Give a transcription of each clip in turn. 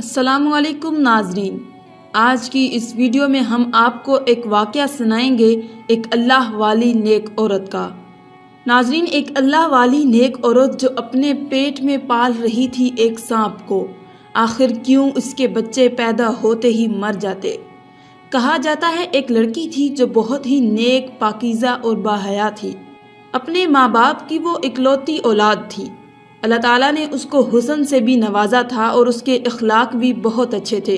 السلام علیکم ناظرین، آج کی اس ویڈیو میں ہم آپ کو ایک واقعہ سنائیں گے ایک اللہ والی نیک عورت کا۔ ناظرین، ایک اللہ والی نیک عورت جو اپنے پیٹ میں پال رہی تھی ایک سانپ کو، آخر کیوں اس کے بچے پیدا ہوتے ہی مر جاتے؟ کہا جاتا ہے ایک لڑکی تھی جو بہت ہی نیک، پاکیزہ اور باحیا تھی۔ اپنے ماں باپ کی وہ اکلوتی اولاد تھی۔ اللہ تعالیٰ نے اس کو حسن سے بھی نوازا تھا اور اس کے اخلاق بھی بہت اچھے تھے۔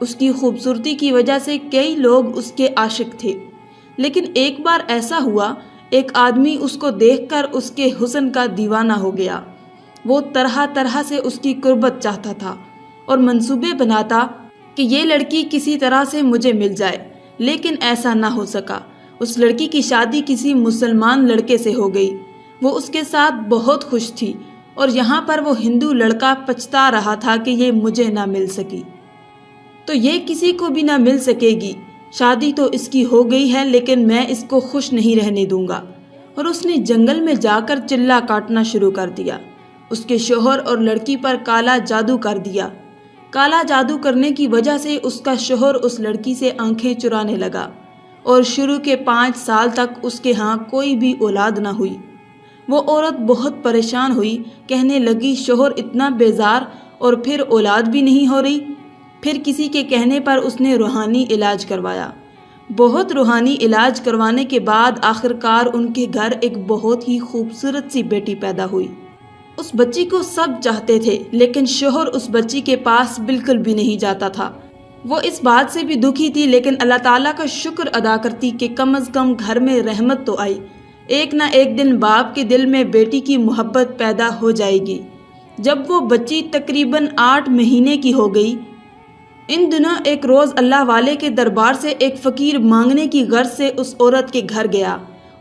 اس کی خوبصورتی کی وجہ سے کئی لوگ اس کے عاشق تھے۔ لیکن ایک بار ایسا ہوا، ایک آدمی اس کو دیکھ کر اس کے حسن کا دیوانہ ہو گیا۔ وہ طرح طرح سے اس کی قربت چاہتا تھا اور منصوبے بناتا کہ یہ لڑکی کسی طرح سے مجھے مل جائے، لیکن ایسا نہ ہو سکا۔ اس لڑکی کی شادی کسی مسلمان لڑکے سے ہو گئی۔ وہ اس کے ساتھ بہت خوش تھی اور یہاں پر وہ ہندو لڑکا پچھتا رہا تھا کہ یہ مجھے نہ مل سکی تو یہ کسی کو بھی نہ مل سکے گی۔ شادی تو اس کی ہو گئی ہے، لیکن میں اس کو خوش نہیں رہنے دوں گا۔ اور اس نے جنگل میں جا کر چلہ کاٹنا شروع کر دیا۔ اس کے شوہر اور لڑکی پر کالا جادو کر دیا۔ کالا جادو کرنے کی وجہ سے اس کا شوہر اس لڑکی سے آنکھیں چرانے لگا اور شروع کے 5 سال تک اس کے ہاں کوئی بھی اولاد نہ ہوئی۔ وہ عورت بہت پریشان ہوئی، کہنے لگی شوہر اتنا بیزار اور پھر اولاد بھی نہیں ہو رہی۔ پھر کسی کے کہنے پر اس نے روحانی علاج کروایا۔ بہت روحانی علاج کروانے کے بعد آخرکار ان کے گھر ایک بہت ہی خوبصورت سی بیٹی پیدا ہوئی۔ اس بچی کو سب چاہتے تھے، لیکن شوہر اس بچی کے پاس بالکل بھی نہیں جاتا تھا۔ وہ اس بات سے بھی دکھی تھی، لیکن اللہ تعالیٰ کا شکر ادا کرتی کہ کم از کم گھر میں رحمت تو آئی۔ ایک نہ ایک دن باپ کے دل میں بیٹی کی محبت پیدا ہو جائے گی۔ جب وہ بچی تقریباً 8 مہینے کی ہو گئی، ان دنوں ایک روز اللہ والے کے دربار سے ایک فقیر مانگنے کی غرض سے اس عورت کے گھر گیا۔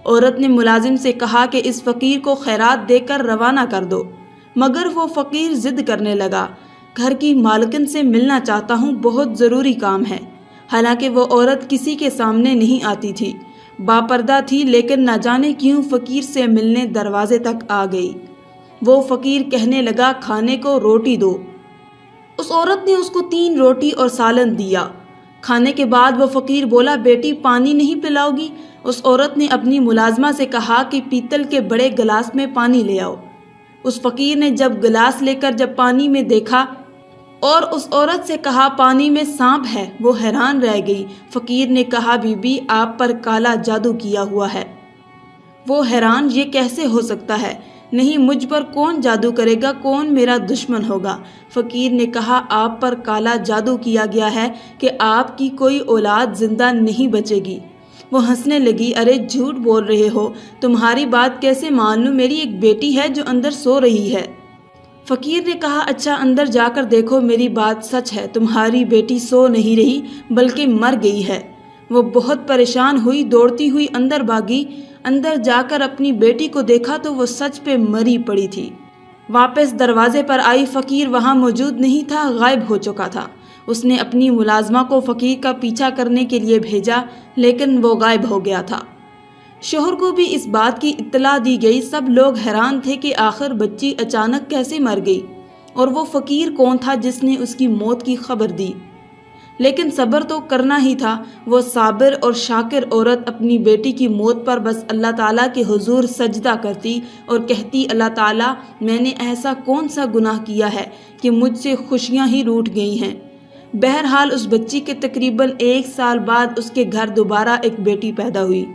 عورت نے ملازم سے کہا کہ اس فقیر کو خیرات دے کر روانہ کر دو، مگر وہ فقیر ضد کرنے لگا، گھر کی مالکن سے ملنا چاہتا ہوں، بہت ضروری کام ہے۔ حالانکہ وہ عورت کسی کے سامنے نہیں آتی تھی، باپردہ تھی، لیکن نہ جانے کیوں فقیر سے ملنے دروازے تک آ گئی۔ وہ فقیر کہنے لگا کھانے کو روٹی دو۔ اس عورت نے اس کو 3 روٹی اور سالن دیا۔ کھانے کے بعد وہ فقیر بولا بیٹی پانی نہیں پلاؤ گی؟ اس عورت نے اپنی ملازمہ سے کہا کہ پیتل کے بڑے گلاس میں پانی لے آؤ۔ اس فقیر نے جب گلاس لے کر جب پانی میں دیکھا اور اس عورت سے کہا پانی میں سانپ ہے، وہ حیران رہ گئی۔ فقیر نے کہا بی بی آپ پر کالا جادو کیا ہوا ہے۔ وہ حیران، یہ کیسے ہو سکتا ہے؟ نہیں، مجھ پر کون جادو کرے گا؟ کون میرا دشمن ہوگا؟ فقیر نے کہا آپ پر کالا جادو کیا گیا ہے کہ آپ کی کوئی اولاد زندہ نہیں بچے گی۔ وہ ہنسنے لگی، ارے جھوٹ بول رہے ہو، تمہاری بات کیسے مان لوں؟ میری ایک بیٹی ہے جو اندر سو رہی ہے۔ فقیر نے کہا اچھا اندر جا کر دیکھو، میری بات سچ ہے، تمہاری بیٹی سو نہیں رہی بلکہ مر گئی ہے۔ وہ بہت پریشان ہوئی، دوڑتی ہوئی اندر بھاگی۔ اندر جا کر اپنی بیٹی کو دیکھا تو وہ سچ پہ مری پڑی تھی۔ واپس دروازے پر آئی، فقیر وہاں موجود نہیں تھا، غائب ہو چکا تھا۔ اس نے اپنی ملازمہ کو فقیر کا پیچھا کرنے کے لیے بھیجا، لیکن وہ غائب ہو گیا تھا۔ شوہر کو بھی اس بات کی اطلاع دی گئی۔ سب لوگ حیران تھے کہ آخر بچی اچانک کیسے مر گئی اور وہ فقیر کون تھا جس نے اس کی موت کی خبر دی۔ لیکن صبر تو کرنا ہی تھا۔ وہ صابر اور شاکر عورت اپنی بیٹی کی موت پر بس اللہ تعالیٰ کے حضور سجدہ کرتی اور کہتی اللہ تعالیٰ میں نے ایسا کون سا گناہ کیا ہے کہ مجھ سے خوشیاں ہی روٹ گئی ہیں۔ بہرحال اس بچی کے تقریباً 1 سال بعد اس کے گھر دوبارہ ایک بیٹی پیدا ہوئی۔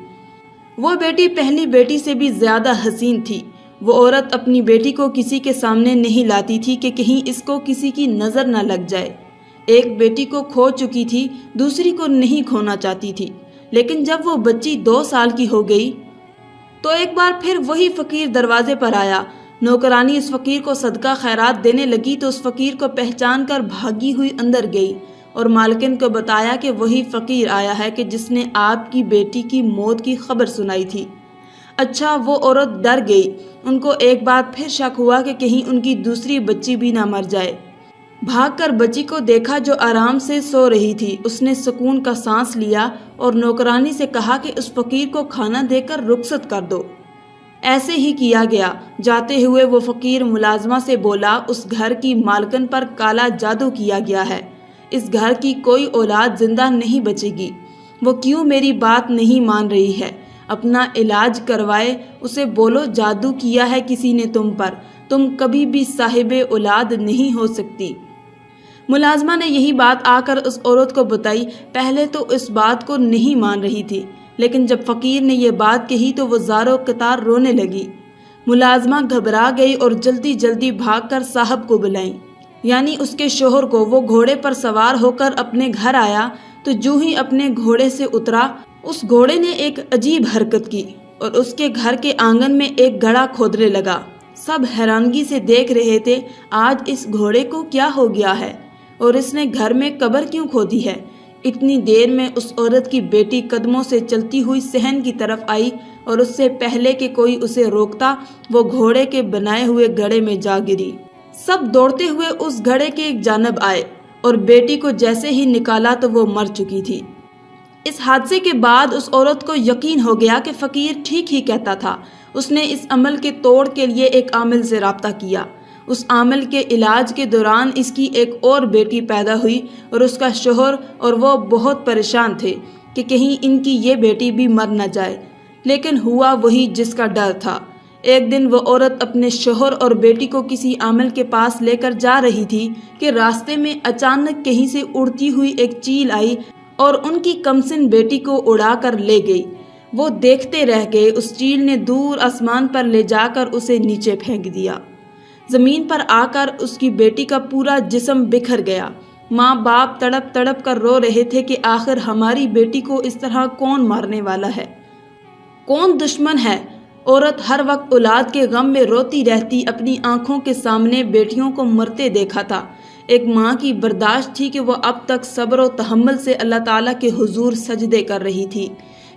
وہ بیٹی پہلی بیٹی سے بھی زیادہ حسین تھی۔ وہ عورت اپنی بیٹی کو کسی کے سامنے نہیں لاتی تھی کہ کہیں اس کو کسی کی نظر نہ لگ جائے۔ ایک بیٹی کو کھو چکی تھی، دوسری کو نہیں کھونا چاہتی تھی۔ لیکن جب وہ بچی 2 سال کی ہو گئی تو ایک بار پھر وہی فقیر دروازے پر آیا۔ نوکرانی اس فقیر کو صدقہ خیرات دینے لگی تو اس فقیر کو پہچان کر بھاگی ہوئی اندر گئی اور مالکن کو بتایا کہ وہی فقیر آیا ہے کہ جس نے آپ کی بیٹی کی موت کی خبر سنائی تھی۔ اچھا، وہ عورت ڈر گئی۔ ان کو ایک بات پھر شک ہوا کہ کہیں ان کی دوسری بچی بھی نہ مر جائے۔ بھاگ کر بچی کو دیکھا جو آرام سے سو رہی تھی۔ اس نے سکون کا سانس لیا اور نوکرانی سے کہا کہ اس فقیر کو کھانا دے کر رخصت کر دو۔ ایسے ہی کیا گیا۔ جاتے ہوئے وہ فقیر ملازمہ سے بولا، اس گھر کی مالکن پر کالا جادو کیا گیا ہے، اس گھر کی کوئی اولاد زندہ نہیں بچے گی۔ وہ کیوں میری بات نہیں مان رہی ہے؟ اپنا علاج کروائے، اسے بولو جادو کیا ہے کسی نے تم پر، تم کبھی بھی صاحب اولاد نہیں ہو سکتی۔ ملازمہ نے یہی بات آ کر اس عورت کو بتائی۔ پہلے تو اس بات کو نہیں مان رہی تھی، لیکن جب فقیر نے یہ بات کہی تو وہ زاروں قطار رونے لگی۔ ملازمہ گھبرا گئی اور جلدی جلدی بھاگ کر صاحب کو بلائیں، یعنی اس کے شوہر کو۔ وہ گھوڑے پر سوار ہو کر اپنے گھر آیا تو جو ہی اپنے گھوڑے سے اترا، اس گھوڑے نے ایک عجیب حرکت کی اور اس کے گھر کے آنگن میں ایک گڑھا کھودنے لگا۔ سب حیرانگی سے دیکھ رہے تھے، آج اس گھوڑے کو کیا ہو گیا ہے اور اس نے گھر میں قبر کیوں کھودی ہے؟ اتنی دیر میں اس عورت کی بیٹی قدموں سے چلتی ہوئی صحن کی طرف آئی اور اس سے پہلے کہ کوئی اسے روکتا، وہ گھوڑے کے بنائے ہوئے گڑھے میں جا گری۔ سب دوڑتے ہوئے اس گڑھے کے ایک جانب آئے اور بیٹی کو جیسے ہی نکالا تو وہ مر چکی تھی۔ اس حادثے کے بعد اس عورت کو یقین ہو گیا کہ فقیر ٹھیک ہی کہتا تھا۔ اس نے اس عمل کے توڑ کے لیے ایک عامل سے رابطہ کیا۔ اس عامل کے علاج کے دوران اس کی ایک اور بیٹی پیدا ہوئی اور اس کا شوہر اور وہ بہت پریشان تھے کہ کہیں ان کی یہ بیٹی بھی مر نہ جائے، لیکن ہوا وہی جس کا ڈر تھا۔ ایک دن وہ عورت اپنے شوہر اور بیٹی کو کسی عامل کے پاس لے کر جا رہی تھی کہ راستے میں اچانک کہیں سے اڑتی ہوئی ایک چیل آئی اور ان کی کمسن بیٹی کو اڑا کر لے گئی۔ وہ دیکھتے رہ گئے۔ اس چیل نے دور آسمان پر لے جا کر اسے نیچے پھینک دیا۔ زمین پر آ کر اس کی بیٹی کا پورا جسم بکھر گیا۔ ماں باپ تڑپ تڑپ کر رو رہے تھے کہ آخر ہماری بیٹی کو اس طرح کون مارنے والا ہے، کون دشمن ہے۔ عورت ہر وقت اولاد کے غم میں روتی رہتی، اپنی آنکھوں کے سامنے بیٹیوں کو مرتے دیکھا تھا۔ ایک ماں کی برداشت تھی کہ وہ اب تک صبر و تحمل سے اللہ تعالیٰ کے حضور سجدے کر رہی تھی۔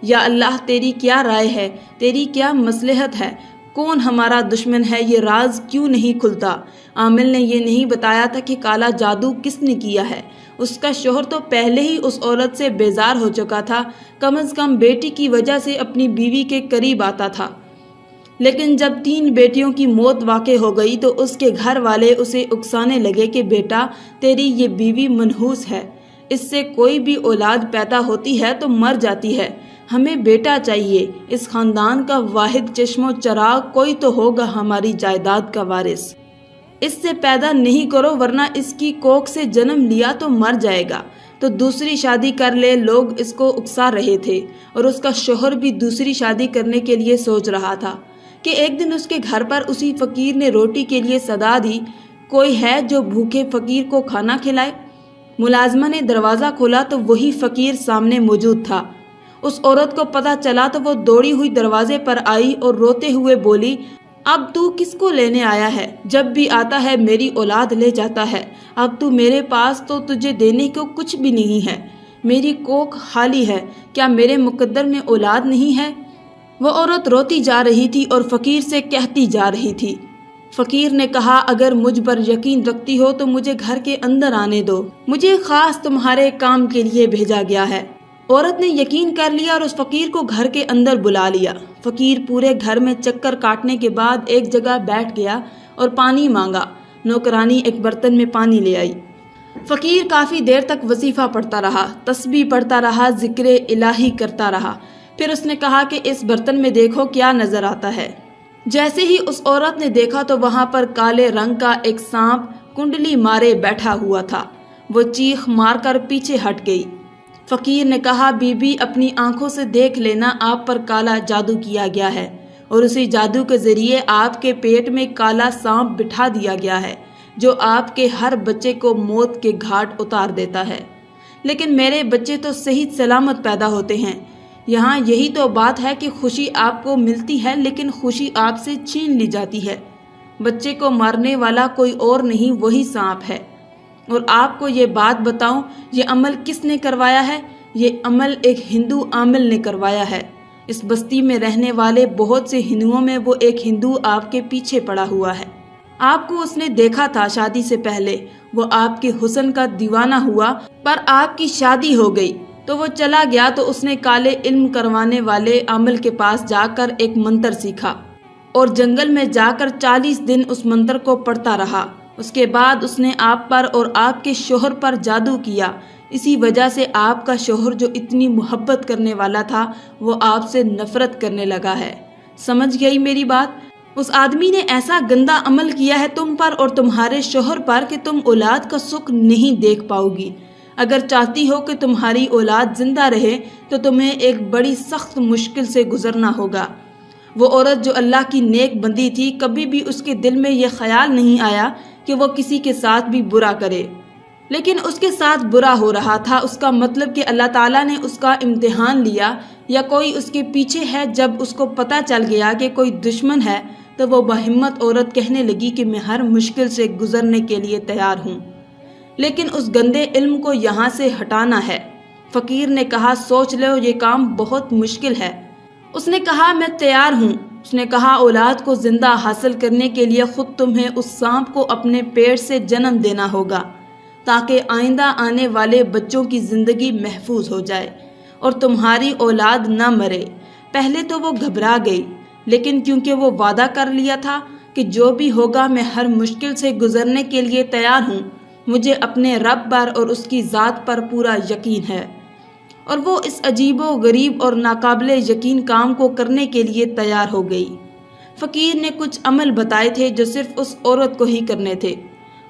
یا اللہ، تیری کیا رائے ہے، تیری کیا مصلحت ہے، کون ہمارا دشمن ہے، یہ راز کیوں نہیں کھلتا؟ عامل نے یہ نہیں بتایا تھا کہ کالا جادو کس نے کیا ہے۔ اس کا شوہر تو پہلے ہی اس عورت سے بیزار ہو چکا تھا، کم از کم بیٹی کی وجہ سے اپنی بیوی کے قریب آتا تھا، لیکن جب 3 بیٹیوں کی موت واقع ہو گئی تو اس کے گھر والے اسے اکسانے لگے کہ بیٹا، تیری یہ بیوی منحوس ہے، اس سے کوئی بھی اولاد پیدا ہوتی ہے تو مر جاتی ہے، ہمیں بیٹا چاہیے، اس خاندان کا واحد چشم و چراغ کوئی تو ہوگا ہماری جائیداد کا وارث، اس سے پیدا نہیں کرو ورنہ اس کی کوکھ سے جنم لیا تو مر جائے گا، تو دوسری شادی کر لے۔ لوگ اس کو اکسا رہے تھے اور اس کا شوہر بھی دوسری شادی کرنے کے لیے سوچ رہا تھا کہ ایک دن اس کے گھر پر اسی فقیر نے روٹی کے لیے صدا دی، کوئی ہے جو بھوکے فقیر کو کھانا کھلائے؟ ملازمہ نے دروازہ کھولا تو وہی فقیر سامنے موجود تھا۔ اس عورت کو پتہ چلا تو وہ دوڑی ہوئی دروازے پر آئی اور روتے ہوئے بولی، اب تو کس کو لینے آیا ہے؟ جب بھی آتا ہے میری اولاد لے جاتا ہے، اب تو میرے پاس تو تجھے دینے کو کچھ بھی نہیں ہے، میری کوکھ خالی ہے، کیا میرے مقدر میں اولاد نہیں ہے؟ وہ عورت روتی جا رہی تھی اور فقیر سے کہتی جا رہی تھی۔ فقیر نے کہا، اگر مجھ پر یقین رکھتی ہو تو مجھے گھر کے اندر آنے دو، مجھے خاص تمہارے کام کے لیے بھیجا گیا ہے۔ عورت نے یقین کر لیا اور اس فقیر کو گھر کے اندر بلا لیا۔ فقیر پورے گھر میں چکر کاٹنے کے بعد ایک جگہ بیٹھ گیا اور پانی مانگا۔ نوکرانی ایک برتن میں پانی لے آئی۔ فقیر کافی دیر تک وظیفہ پڑھتا رہا، تسبیح پڑھتا رہا، ذکر الہی کرتا رہا۔ پھر اس نے کہا کہ اس برتن میں دیکھو کیا نظر آتا ہے۔ جیسے ہی اس عورت نے دیکھا تو وہاں پر کالے رنگ کا ایک سانپ کنڈلی مارے بیٹھا ہوا تھا۔ وہ چیخ مار کر پیچھے ہٹ گئی۔ فقیر نے کہا، بی بی اپنی آنکھوں سے دیکھ لینا، آپ پر کالا جادو کیا گیا ہے اور اسی جادو کے ذریعے آپ کے پیٹ میں کالا سانپ بٹھا دیا گیا ہے جو آپ کے ہر بچے کو موت کے گھاٹ اتار دیتا ہے، لیکن میرے بچے تو صحیح سلامت پیدا ہوتے ہیں۔ یہاں یہی تو بات ہے کہ خوشی آپ کو ملتی ہے لیکن خوشی آپ سے چھین لی جاتی ہے۔ بچے کو مارنے والا کوئی اور نہیں، وہی سانپ ہے۔ اور آپ کو یہ بات بتاؤں، یہ عمل کس نے کروایا ہے؟ یہ عمل ایک ہندو عامل نے کروایا ہے۔ اس بستی میں رہنے والے بہت سے ہندوؤں میں وہ ایک ہندو آپ کے پیچھے پڑا ہوا ہے۔ آپ کو اس نے دیکھا تھا شادی سے پہلے، وہ آپ کے حسن کا دیوانہ ہوا، پر آپ کی شادی ہو گئی تو وہ چلا گیا، تو اس نے کالے علم کروانے والے عامل کے پاس جا کر ایک منتر سیکھا۔ اور جنگل میں جا کر 40 دن اس منتر کو پڑھتا رہا۔ اس کے بعد اس نے آپ پر اور آپ کے شوہر پر جادو کیا۔ اسی وجہ سے آپ کا شوہر جو اتنی محبت کرنے والا تھا وہ آپ سے نفرت کرنے لگا ہے۔ سمجھ گئی میری بات؟ اس آدمی نے ایسا گندا عمل کیا ہے تم پر اور تمہارے شوہر پر کہ تم اولاد کا سکھ نہیں دیکھ پاؤ گی۔ اگر چاہتی ہو کہ تمہاری اولاد زندہ رہے تو تمہیں ایک بڑی سخت مشکل سے گزرنا ہوگا۔ وہ عورت جو اللہ کی نیک بندی تھی، کبھی بھی اس کے دل میں یہ خیال نہیں آیا کہ وہ کسی کے ساتھ بھی برا کرے، لیکن اس کے ساتھ برا ہو رہا تھا۔ اس کا مطلب کہ اللہ تعالیٰ نے اس کا امتحان لیا یا کوئی اس کے پیچھے ہے۔ جب اس کو پتہ چل گیا کہ کوئی دشمن ہے تو وہ بہمت عورت کہنے لگی کہ میں ہر مشکل سے گزرنے کے لیے تیار ہوں، لیکن اس گندے علم کو یہاں سے ہٹانا ہے۔ فقیر نے کہا سوچ لو، یہ کام بہت مشکل ہے۔ اس نے کہا میں تیار ہوں۔ اس نے کہا اولاد کو زندہ حاصل کرنے کے لیے خود تمہیں اس سانپ کو اپنے پیٹ سے جنم دینا ہوگا تاکہ آئندہ آنے والے بچوں کی زندگی محفوظ ہو جائے اور تمہاری اولاد نہ مرے۔ پہلے تو وہ گھبرا گئی، لیکن کیونکہ وہ وعدہ کر لیا تھا کہ جو بھی ہوگا میں ہر مشکل سے گزرنے کے لیے تیار ہوں، مجھے اپنے رب پر اور اس کی ذات پر پورا یقین ہے، اور وہ اس عجیب و غریب اور ناقابل یقین کام کو کرنے کے لیے تیار ہو گئی۔ فقیر نے کچھ عمل بتائے تھے جو صرف اس عورت کو ہی کرنے تھے۔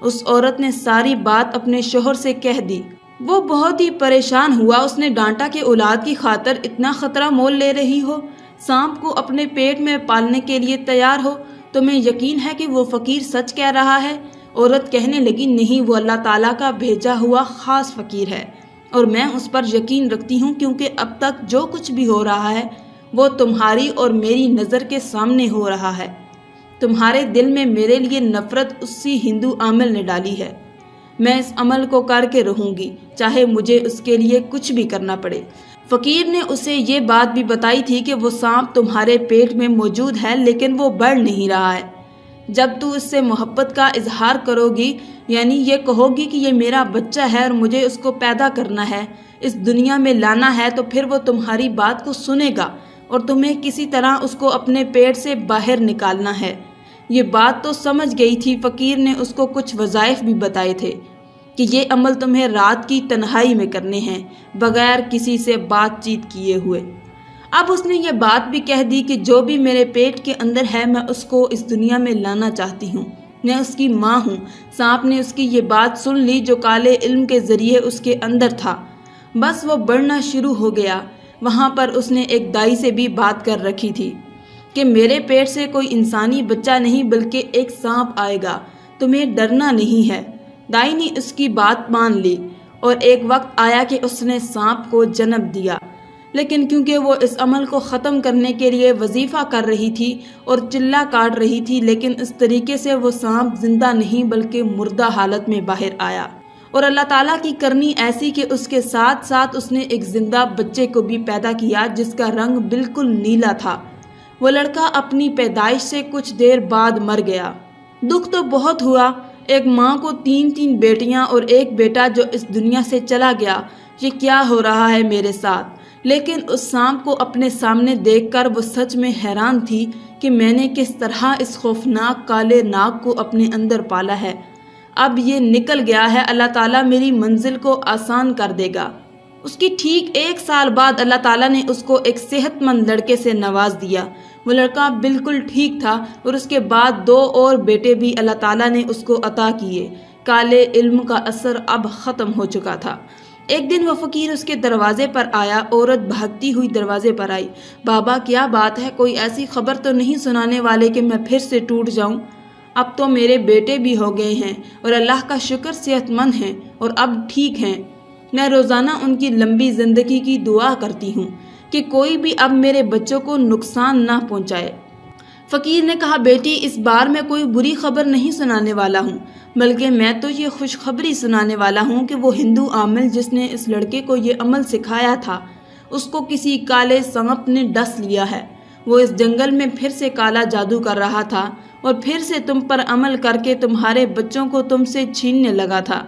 اس عورت نے ساری بات اپنے شوہر سے کہہ دی۔ وہ بہت ہی پریشان ہوا۔ اس نے ڈانٹا کہ اولاد کی خاطر اتنا خطرہ مول لے رہی ہو، سانپ کو اپنے پیٹ میں پالنے کے لیے تیار ہو، تمہیں یقین ہے کہ وہ فقیر سچ کہہ رہا ہے؟ عورت کہنے لگی نہیں، وہ اللہ تعالیٰ کا بھیجا ہوا خاص فقیر ہے اور میں اس پر یقین رکھتی ہوں، کیونکہ اب تک جو کچھ بھی ہو رہا ہے وہ تمہاری اور میری نظر کے سامنے ہو رہا ہے۔ تمہارے دل میں میرے لیے نفرت اسی ہندو عامل نے ڈالی ہے۔ میں اس عمل کو کر کے رہوں گی، چاہے مجھے اس کے لیے کچھ بھی کرنا پڑے۔ فقیر نے اسے یہ بات بھی بتائی تھی کہ وہ سانپ تمہارے پیٹ میں موجود ہے، لیکن وہ بڑھ نہیں رہا ہے۔ جب تو اس سے محبت کا اظہار کرو گی، یعنی یہ کہو گی کہ یہ میرا بچہ ہے اور مجھے اس کو پیدا کرنا ہے، اس دنیا میں لانا ہے، تو پھر وہ تمہاری بات کو سنے گا اور تمہیں کسی طرح اس کو اپنے پیٹ سے باہر نکالنا ہے۔ یہ بات تو سمجھ گئی تھی۔ فقیر نے اس کو کچھ وظائف بھی بتائے تھے کہ یہ عمل تمہیں رات کی تنہائی میں کرنے ہیں، بغیر کسی سے بات چیت کیے ہوئے۔ اب اس نے یہ بات بھی کہہ دی کہ جو بھی میرے پیٹ کے اندر ہے میں اس کو اس دنیا میں لانا چاہتی ہوں، میں اس کی ماں ہوں۔ سانپ نے اس کی یہ بات سن لی جو کالے علم کے ذریعے اس کے اندر تھا، بس وہ بڑھنا شروع ہو گیا۔ وہاں پر اس نے ایک دائی سے بھی بات کر رکھی تھی کہ میرے پیٹ سے کوئی انسانی بچہ نہیں بلکہ ایک سانپ آئے گا، تمہیں ڈرنا نہیں ہے۔ دائی نے اس کی بات مان لی اور ایک وقت آیا کہ اس نے سانپ کو جنم دیا، لیکن کیونکہ وہ اس عمل کو ختم کرنے کے لیے وظیفہ کر رہی تھی اور چلہ کاٹ رہی تھی، لیکن اس طریقے سے وہ سانپ زندہ نہیں بلکہ مردہ حالت میں باہر آیا، اور اللہ تعالیٰ کی کرنی ایسی کہ اس کے ساتھ ساتھ اس نے ایک زندہ بچے کو بھی پیدا کیا جس کا رنگ بالکل نیلا تھا۔ وہ لڑکا اپنی پیدائش سے کچھ دیر بعد مر گیا۔ دکھ تو بہت ہوا، ایک ماں کو 3 بیٹیاں اور ایک بیٹا جو اس دنیا سے چلا گیا، یہ کیا ہو رہا ہے میرے ساتھ؟ لیکن اس سانپ کو اپنے سامنے دیکھ کر وہ سچ میں حیران تھی کہ میں نے کس طرح اس خوفناک کالے ناگ کو اپنے اندر پالا ہے۔ اب یہ نکل گیا ہے، اللہ تعالیٰ میری منزل کو آسان کر دے گا۔ اس کی ٹھیک 1 سال بعد اللہ تعالیٰ نے اس کو ایک صحت مند لڑکے سے نواز دیا۔ وہ لڑکا بالکل ٹھیک تھا اور اس کے بعد 2 اور بیٹے بھی اللہ تعالیٰ نے اس کو عطا کیے۔ کالے علم کا اثر اب ختم ہو چکا تھا۔ ایک دن وہ فقیر اس کے دروازے پر آیا۔ عورت بھاگتی ہوئی دروازے پر آئی۔ بابا کیا بات ہے؟ کوئی ایسی خبر تو نہیں سنانے والے کہ میں پھر سے ٹوٹ جاؤں؟ اب تو میرے بیٹے بھی ہو گئے ہیں اور اللہ کا شکر صحت مند ہیں اور اب ٹھیک ہیں۔ میں روزانہ ان کی لمبی زندگی کی دعا کرتی ہوں کہ کوئی بھی اب میرے بچوں کو نقصان نہ پہنچائے۔ فقیر نے کہا بیٹی، اس بار میں کوئی بری خبر نہیں سنانے والا ہوں، بلکہ میں تو یہ خوشخبری سنانے والا ہوں کہ وہ ہندو عامل جس نے اس لڑکے کو یہ عمل سکھایا تھا، اس کو کسی کالے سانپ نے ڈس لیا ہے۔ وہ اس جنگل میں پھر سے کالا جادو کر رہا تھا اور پھر سے تم پر عمل کر کے تمہارے بچوں کو تم سے چھیننے لگا تھا،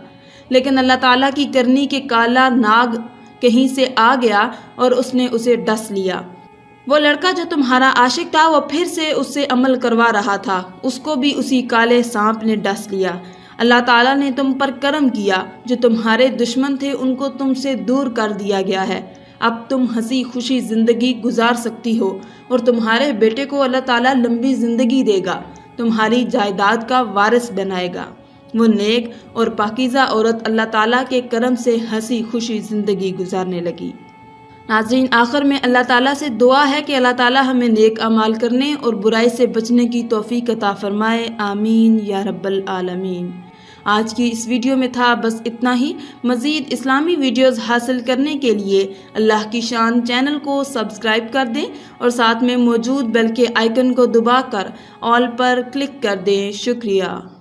لیکن اللہ تعالیٰ کی کرنی کے کالا ناگ کہیں سے آ گیا اور اس نے اسے ڈس لیا۔ وہ لڑکا جو تمہارا عاشق تھا وہ پھر سے اس سے عمل کروا رہا تھا، اس کو بھی اسی کالے سانپ نے ڈس لیا۔ اللہ تعالیٰ نے تم پر کرم کیا، جو تمہارے دشمن تھے ان کو تم سے دور کر دیا گیا ہے۔ اب تم ہنسی خوشی زندگی گزار سکتی ہو اور تمہارے بیٹے کو اللہ تعالیٰ لمبی زندگی دے گا، تمہاری جائیداد کا وارث بنائے گا۔ وہ نیک اور پاکیزہ عورت اللہ تعالیٰ کے کرم سے ہنسی خوشی زندگی گزارنے لگی۔ ناظرین، آخر میں اللہ تعالیٰ سے دعا ہے کہ اللہ تعالیٰ ہمیں نیک اعمال کرنے اور برائی سے بچنے کی توفیق عطا فرمائے، آمین یا رب العالمین۔ آج کی اس ویڈیو میں تھا بس اتنا ہی۔ مزید اسلامی ویڈیوز حاصل کرنے کے لیے اللہ کی شان چینل کو سبسکرائب کر دیں اور ساتھ میں موجود بیل کے آئیکن کو دبا کر آل پر کلک کر دیں۔ شکریہ۔